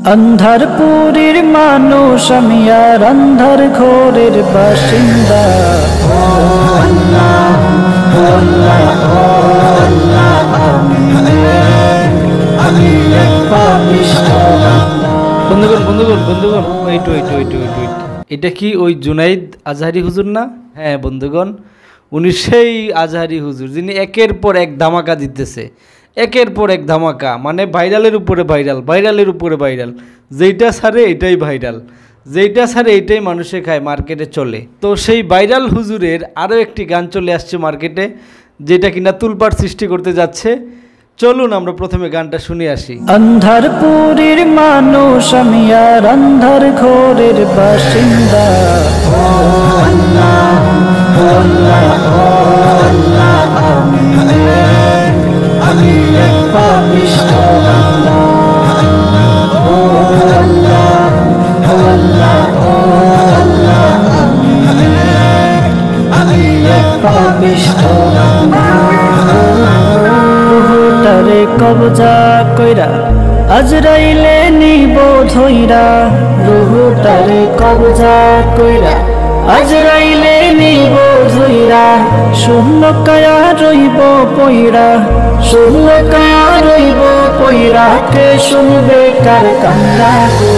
अंधारपुरीर मानुष आमी आर अंधार घोरेर बासिंदा। বন্ধুগণ ওয়েট এটা কি ওই জুনাইদ আজহারি হুজুর না? হ্যাঁ বন্ধুগণ, উনি সেই আজহারি হুজুর যিনি একের পর এক ধামাকা দিতেছে, একের পর এক ধামাকা, মানে ভাইরালের উপরে ভাইরাল, ভাইরালের উপরে ভাইরাল, যেইটা ছাড়ে এটাই ভাইরাল, যেইটা ছাড়ে এটাই মানুষে খায়, মার্কেটে চলে। তো সেই ভাইরাল হুজুরের আরও একটি গান চলে আসছে মার্কেটে, যেটা কিনা তুলপাড় সৃষ্টি করতে যাচ্ছে। চলুন আমরা প্রথমে গানটা শুনে আসি। अंधारपुरीर मानुष आमी आर अंधार घोरेर बासिंदा। তারে কবজা কইরা আজরাইলে নিব ধইরা, রুহুটারে কবজা কইরা আজরাইলে নিব ধইরা, শূন্য কায়া রইব পইরা, শূন্য কায়া রইব পইরা, কে শুনবে কার কান্না গো।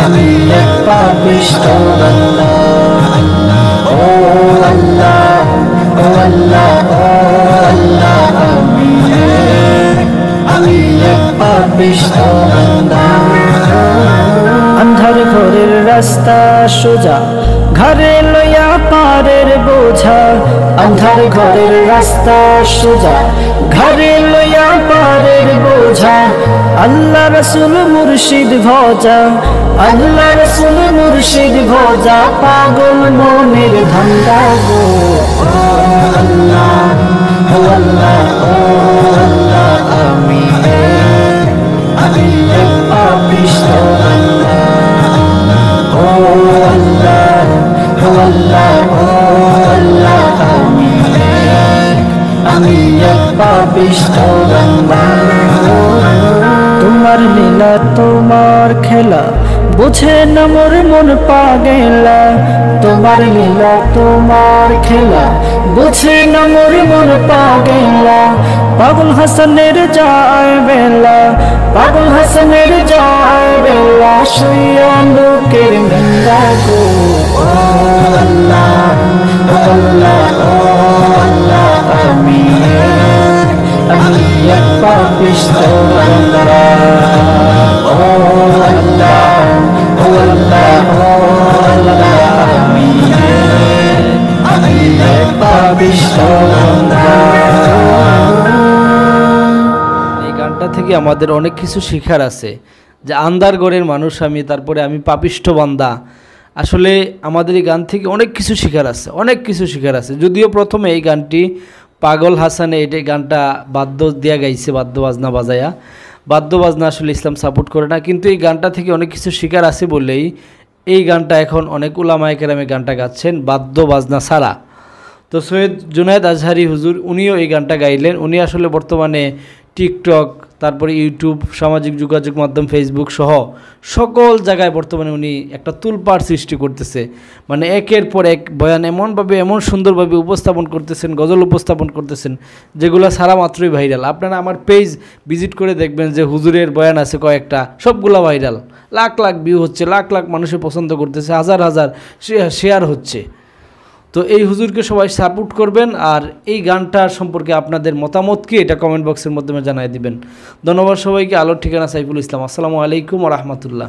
আমি এক পাপিষ্ঠ বান্দা, ও আল্লাহ, ও আল্লাহ, ও আল্লাহ, আমি এক পাপিষ্ঠ বান্দা। अंधार घोरेर रास्ता सोजा घरे लइया पारेर बोझा, अंधार घोरेर रास्ता सोजा घरे लइया पारेर बोझा, अल्लाह रसूल मुर्शिद भजा, अल्लाह रसूल मुर्शिद भजा, पागल मोनेर धंधा गो। अल्लाह ओ अल्लाह ओ अल्लाह, আমি এক পাপিষ্ঠ বান্দা, ও আল্লাহ ও আল্লাহ ও আল্লাহ, আমি এক পাপিষ্ঠ বান্দা। তোমার লীলা তোমার খেলা বুঝে না মোর মন পাগেলা, তোমার লীলা তোমার খেলা বুঝে না মোর মন পাগেলা, পাগল হাসানের যায় বেলা, পাগল হাসানের যায় বেলা, শুইয়া লোকের নিন্দা গো। আল্লাহ আল্লাহ আল্লাহ, আমি এক পাপিষ্ঠ বান্দা, ও আল্লাহ ও আল্লাহ ও আল্লাহ, আমি এক পাপিষ্ঠ বান্দা। এই গানটা থেকে আমাদের অনেক কিছু শিখার আছে, যে আন্ধারগড়ের মানুষ আমি, তারপরে আমি পাপিষ্ঠ বান্দা। আসলে আমাদের এই গান থেকে অনেক কিছু শিখার আছে, অনেক কিছু শিখার আছে। যদিও প্রথমে এই গানটি পাগল হাসানে এই গানটা বাদ্য দিয়া গাইছে, বাদ্য বাজনা বাজায়া, বাদ্য বাজনা আসলে ইসলাম সাপোর্ট করে না, কিন্তু এই গানটা থেকে অনেক কিছু শিখার আছে বলেই এই গানটা এখন অনেক উলামায়ে কেরামে গানটা গাচ্ছেন বাদ্য বাজনা ছাড়া। তো সৈয়দ জুনায়েদ আজহারি হুজুর উনিও এই গানটা গাইলেন। উনি আসলে বর্তমানে টিকটক, তারপরে ইউটিউব, সামাজিক যোগাযোগ মাধ্যম ফেসবুক সহ সকল জায়গায় বর্তমানে উনি একটা তুলপাড় সৃষ্টি করতেছে। মানে একের পর এক বয়ান এমনভাবে, এমন সুন্দরভাবে উপস্থাপন করতেছেন, গজল উপস্থাপন করতেছেন, যেগুলো সারা মাত্রই ভাইরাল। আপনারা আমার পেজ ভিজিট করে দেখবেন যে হুজুরের বয়ান আছে কয়েকটা, সবগুলো ভাইরাল, লাখ লাখ ভিউ হচ্ছে, লাখ লাখ মানুষে পছন্দ করতেছে, হাজার হাজার শেয়ার হচ্ছে। তো এই হুজুরকে সবাই সাপোর্ট করবেন, আর এই গানটা সম্পর্কে আপনাদের মতামত কি এটা কমেন্ট বক্সের মাধ্যমে জানিয়ে দিবেন। ধন্যবাদ সবাইকে। আলোর ঠিকানা সাইফুল ইসলাম। আসসালামু আলাইকুম ওয়া রাহমাতুল্লাহ।